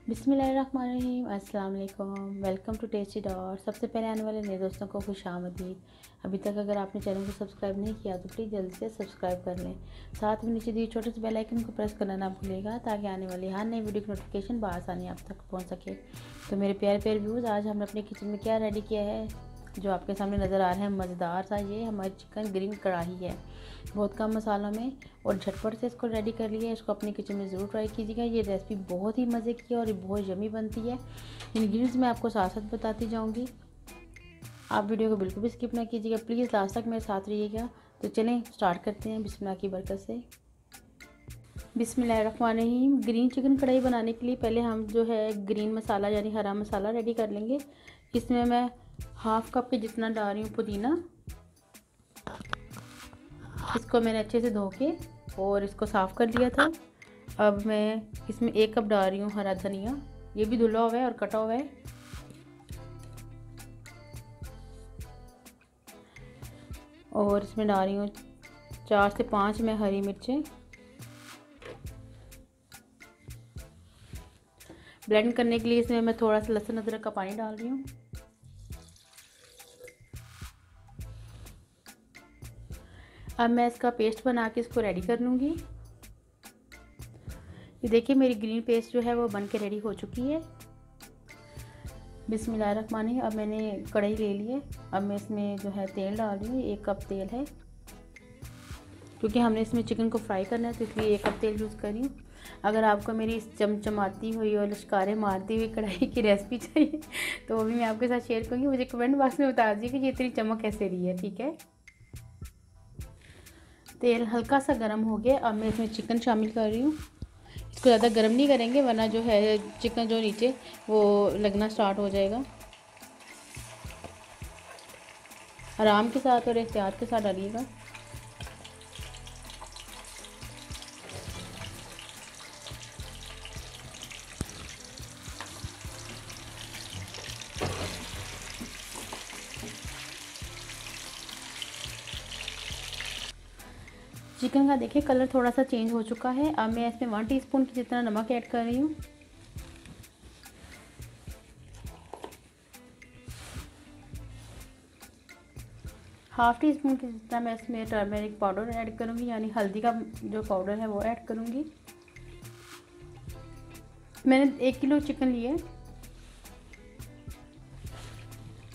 बिस्मिल्लाहिर्रहमानिर्रहीम, अस्सलाम वालेकुम। Welcome to Tasty Dot. सबसे पहले आने वाले नए दोस्तों को खुशामदीद। अभी तक अगर आपने चैनल को सब्सक्राइब नहीं किया तो प्लीज़ जल्दी से सब्सक्राइब कर लें। साथ में नीचे दिए छोटे से बेल आइकन को प्रेस करना ना भूलिएगा ताकि आने वाली हर नई वीडियो की नोटिफिकेशन बआसानी आप तक पहुँच सके। तो मेरे प्यारे प्यारे व्यूज़, आज हमने अपने किचन में क्या रेडी किया है जो आपके सामने नज़र आ रहे हैं मज़ेदार सा, ये हमारी चिकन ग्रीन कढ़ाई है। बहुत कम मसालों में और झटपट से इसको रेडी कर लिया। इसको अपने किचन में ज़रूर ट्राई कीजिएगा। ये रेसिपी बहुत ही मज़े की है और ये बहुत यमी बनती है। इंग्रेडिएंट्स मैं आपको साथ साथ बताती जाऊंगी, आप वीडियो को बिल्कुल भी स्किप ना कीजिएगा। प्लीज़ लास्ट तक मेरे साथ रहिएगा। तो चलें स्टार्ट करते हैं बिस्मिल्लाह की बरकत से। बिस्मिल्लाहिर्रहमानिर्रहीम। ग्रीन चिकन कढ़ाई बनाने के लिए पहले हम जो है ग्रीन मसाला यानी हरा मसाला रेडी कर लेंगे। इसमें मैं हाफ़ कप के जितना डाल रही हूँ पुदीना। इसको मैंने अच्छे से धो के और इसको साफ़ कर लिया था। अब मैं इसमें 1 कप डाल रही हूँ हरा धनिया, ये भी धुला हुआ है और कटा हुआ है। और इसमें डाल रही हूँ 4 से 5 मैं हरी मिर्चें। ब्लेंड करने के लिए इसमें मैं थोड़ा सा लहसुन अदरक का पानी डाल रही हूँ। अब मैं इसका पेस्ट बना के इसको रेडी कर लूँगी। ये देखिए मेरी ग्रीन पेस्ट जो है वो बन के रेडी हो चुकी है। बिस्मिल्लाहिर्रहमानिर्रहीम। अब मैंने कढ़ाई ले ली है। अब मैं इसमें जो है तेल डाल रही हूँ। 1 कप तेल है, क्योंकि हमने इसमें चिकन को फ्राई करना है तो इसलिए 1 कप तेल यूज़ कर रही हूँ। अगर आपको मेरी इस चमचमाती हुई और लश्कारे मारती हुई कढ़ाई की रेसिपी चाहिए तो वो भी मैं आपके साथ शेयर करूँगी। मुझे कमेंट बॉक्स में बता दीजिए कि ये इतनी चमक कैसे रही है, ठीक है। तेल हल्का सा गर्म हो गया। अब मैं इसमें चिकन शामिल कर रही हूँ। इसको ज़्यादा गर्म नहीं करेंगे वरना जो है चिकन जो नीचे वो लगना स्टार्ट हो जाएगा। आराम के साथ और एहतियात के साथ डालिएगा। चिकन का देखिए कलर थोड़ा सा चेंज हो चुका है। अब मैं इसमें 1 टीस्पून की जितना नमक ऐड कर रही हूँ। हाफ़ टी स्पून की जितना मैं इसमें टर्मेरिक पाउडर ऐड करूँगी, यानी हल्दी का जो पाउडर है वो ऐड करूँगी। मैंने 1 किलो चिकन लिया।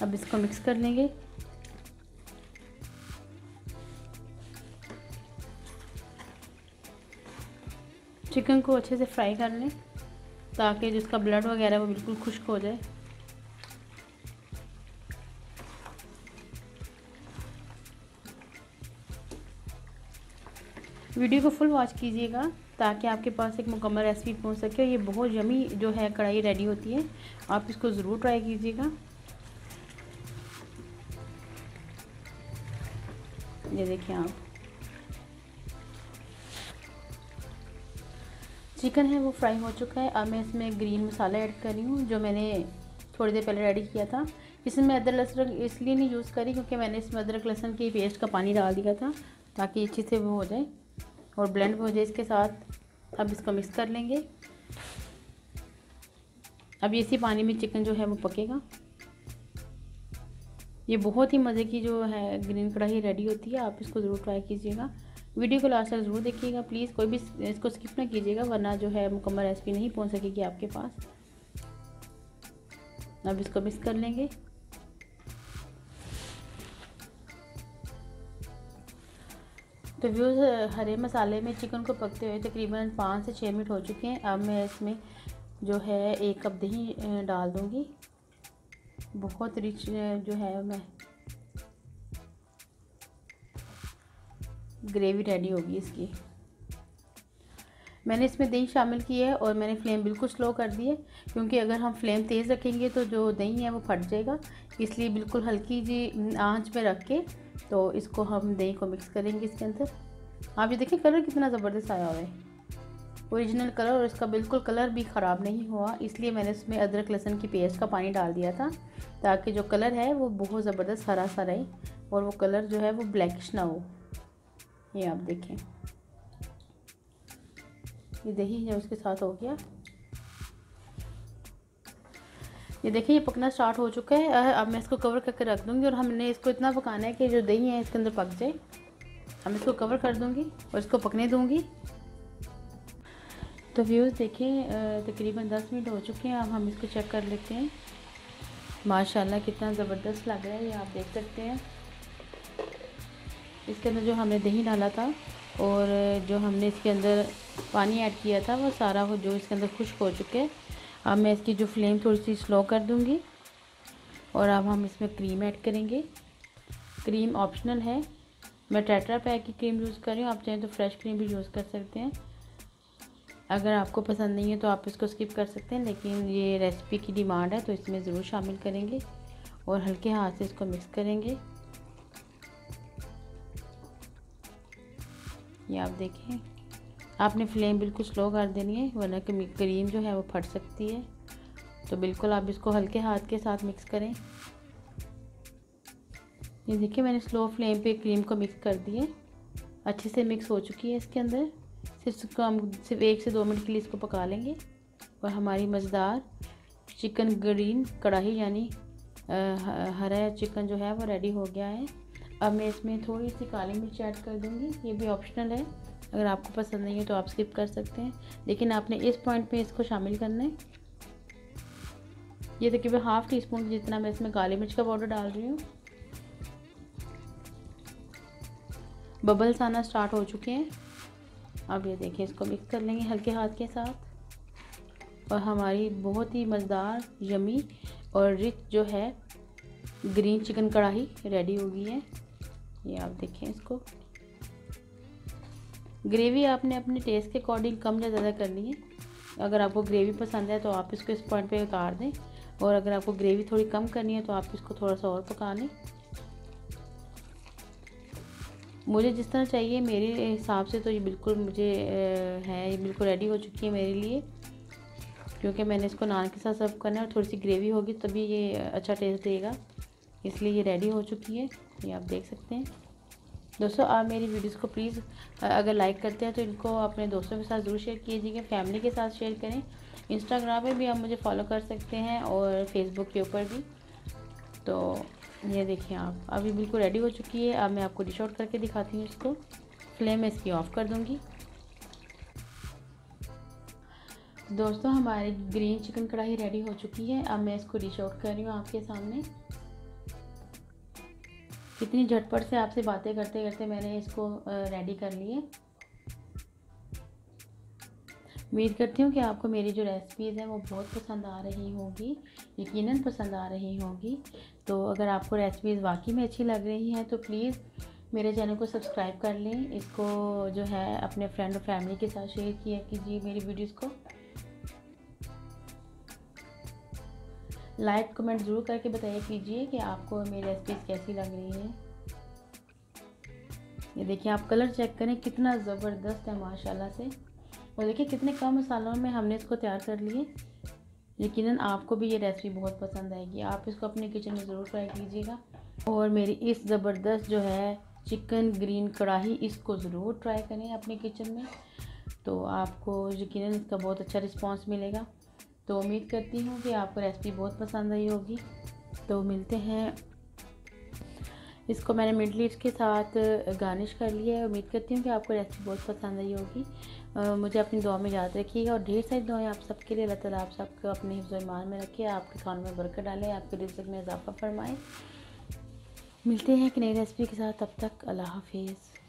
अब इसको मिक्स कर लेंगे। चिकन को अच्छे से फ्राई कर लें ताकि जिसका ब्लड वगैरह वो बिल्कुल खुश्क हो जाए। वीडियो को फुल वॉच कीजिएगा ताकि आपके पास एक मुकम्मल रेसिपी पहुंच सके। ये बहुत यमी जो है कढ़ाई रेडी होती है, आप इसको ज़रूर ट्राई कीजिएगा। ये देखिए आप, चिकन है वो फ्राई हो चुका है। अब मैं इसमें ग्रीन मसाला ऐड कर रही हूँ जो मैंने थोड़ी देर पहले रेडी किया था। इसमें मैं अदरक लहसुन इसलिए नहीं यूज़ करी क्योंकि मैंने इसमें अदरक लहसुन की पेस्ट का पानी डाल दिया था ताकि अच्छे से वो हो जाए और ब्लेंड हो जाए इसके साथ। अब इसको मिक्स कर लेंगे। अब इसी पानी में चिकन जो है वो पकेगा। ये बहुत ही मज़े की जो है ग्रीन कढ़ाई रेडी होती है, आप इसको ज़रूर ट्राई कीजिएगा। वीडियो को लास्ट तक ज़रूर देखिएगा प्लीज़, कोई भी इसको स्किप ना कीजिएगा वरना जो है मुकम्मल रेसिपी नहीं पहुंच सकेगी आपके पास। अब इसको मिक्स कर लेंगे। तो व्यूज़, हरे मसाले में चिकन को पकते हुए तकरीबन 5 से 6 मिनट हो चुके हैं। अब मैं इसमें जो है 1 कप दही डाल दूँगी। बहुत रिच जो है मैं ग्रेवी रेडी होगी इसकी। मैंने इसमें दही शामिल की है और मैंने फ्लेम बिल्कुल स्लो कर दी है क्योंकि अगर हम फ्लेम तेज़ रखेंगे तो जो दही है वो फट जाएगा। इसलिए बिल्कुल हल्की जी आंच पे रख के तो इसको हम दही को मिक्स करेंगे इसके अंदर। आप ये देखिए कलर कितना ज़बरदस्त आया हुआ है, ओरिजिनल कलर, और इसका बिल्कुल कलर भी ख़राब नहीं हुआ। इसलिए मैंने इसमें अदरक लहसुन की पेस्ट का पानी डाल दिया था ताकि जो कलर है वो बहुत ज़बरदस्त हरा सा रहे और वो कलर जो है वो ब्लैकिश ना हो। ये आप देखें, ये दही है उसके साथ हो गया। ये देखिए ये पकना स्टार्ट हो चुका है। अब मैं इसको कवर करके रख दूँगी और हमने इसको इतना पकाना है कि जो दही है इसके अंदर पक जाए। हम इसको कवर कर दूँगी और इसको पकने दूँगी। तो व्यूज़ देखें तकरीबन 10 मिनट हो चुके हैं। अब हम इसको चेक कर लेते हैं। माशाल्लाह कितना ज़बरदस्त लग रहा है, ये आप देख सकते हैं। इसके अंदर जो हमने दही डाला था और जो हमने इसके अंदर पानी ऐड किया था वो सारा वो जो इसके अंदर खुश्क हो चुके हैं। अब मैं इसकी जो फ्लेम थोड़ी सी स्लो कर दूंगी और अब हम इसमें क्रीम ऐड करेंगे। क्रीम ऑप्शनल है, मैं टेट्रा पैक की क्रीम यूज़ कर रही हूँ, आप चाहें तो फ्रेश क्रीम भी यूज़ कर सकते हैं। अगर आपको पसंद नहीं है तो आप इसको स्किप कर सकते हैं, लेकिन ये रेसिपी की डिमांड है तो इसमें ज़रूर शामिल करेंगे और हल्के हाथ से इसको मिक्स करेंगे। ये आप देखें, आपने फ्लेम बिल्कुल स्लो कर देनी है वरना क्रीम जो है वो फट सकती है। तो बिल्कुल आप इसको हल्के हाथ के साथ मिक्स करें। ये देखिए मैंने स्लो फ्लेम पे क्रीम को मिक्स कर दिया, अच्छे से मिक्स हो चुकी है। इसके अंदर हम सिर्फ 1 से 2 मिनट के लिए इसको पका लेंगे और हमारी मज़ेदार चिकन ग्रीन कढ़ाई यानी हरा चिकन जो है वो रेडी हो गया है। अब मैं इसमें थोड़ी सी काली मिर्च ऐड कर दूंगी, ये भी ऑप्शनल है, अगर आपको पसंद नहीं है तो आप स्किप कर सकते हैं, लेकिन आपने इस पॉइंट पे इसको शामिल करना है। ये तकरीबन ½ टीस्पून जितना मैं इसमें काली मिर्च का पाउडर डाल रही हूँ। बबल्स आना स्टार्ट हो चुके हैं। अब ये देखिए इसको मिक्स कर लेंगे हल्के हाथ के साथ और हमारी बहुत ही मज़ेदार यमी और रिच जो है ग्रीन चिकन कढ़ाई रेडी हो गई है। ये आप देखें, इसको ग्रेवी आपने अपने टेस्ट के अकॉर्डिंग कम या ज़्यादा करनी है। अगर आपको ग्रेवी पसंद है तो आप इसको इस पॉइंट पे उतार दें और अगर आपको ग्रेवी थोड़ी कम करनी है तो आप इसको थोड़ा सा और पका लें। मुझे जिस तरह चाहिए मेरे हिसाब से तो ये बिल्कुल मुझे है, ये बिल्कुल रेडी हो चुकी है मेरे लिए, क्योंकि मैंने इसको नान के साथ सर्व करना है और थोड़ी सी ग्रेवी होगी तभी ये अच्छा टेस्ट देगा, इसलिए ये रेडी हो चुकी है। ये आप देख सकते हैं। दोस्तों आप मेरी वीडियोस को प्लीज़ अगर लाइक करते हैं तो इनको अपने दोस्तों के साथ ज़रूर शेयर कीजिएगा, फैमिली के साथ शेयर करें। इंस्टाग्राम पे भी आप मुझे फॉलो कर सकते हैं और फेसबुक के ऊपर भी। तो ये देखिए आप अभी बिल्कुल रेडी हो चुकी है। अब मैं आपको डिश आउट करके दिखाती हूँ इसको। फ्लेम इसकी ऑफ कर दूँगी। दोस्तों हमारी ग्रीन चिकन कढ़ाई रेडी हो चुकी है। अब मैं इसको डिश आउट कर रही हूँ आपके सामने। कितनी झटपट से आपसे बातें करते करते मैंने इसको रेडी कर ली है। उम्मीद करती हूँ कि आपको मेरी जो रेसिपीज़ हैं वो बहुत पसंद आ रही होगी, यकीनन पसंद आ रही होगी। तो अगर आपको रेसिपीज़ वाकई में अच्छी लग रही हैं तो प्लीज़ मेरे चैनल को सब्सक्राइब कर लें, इसको जो है अपने फ्रेंड और फैमिली के साथ शेयर किया कीजिए मेरी वीडियोज़ को। लाइक कमेंट ज़रूर करके बताइए कीजिए कि आपको मेरी रेसिपीज़ कैसी लग रही है। ये देखिए आप कलर चेक करें कितना ज़बरदस्त है माशाल्लाह से, और देखिए कितने कम मसालों में हमने इसको तैयार कर लिए। यकीनन आपको भी ये रेसिपी बहुत पसंद आएगी, आप इसको अपने किचन में ज़रूर ट्राई कीजिएगा। और मेरी इस ज़बरदस्त जो है चिकन ग्रीन कढ़ाई, इसको ज़रूर ट्राई करें अपने किचन में, तो आपको यकीनन इसका बहुत अच्छा रिस्पांस मिलेगा। तो उम्मीद करती हूँ कि आपको रेसिपी बहुत पसंद आई होगी। तो मिलते हैं, इसको मैंने मिड लीव्स के साथ गार्निश कर लिया है। उम्मीद करती हूँ कि आपको रेसिपी बहुत पसंद आई होगी। मुझे अपनी दुआ में याद रखिएगा और ढेर सारी दुआएं आप सबके लिए। अल्लाह ताला आप सबको अपने हिफ्ज़ ईमान में रखे, आपके खानों में बरकत डाले, आपके रिज़्क़ में इजाफ़ा फरमाए। मिलते हैं एक नई रेसिपी के साथ, तब तक अल्लाह हाफिज़।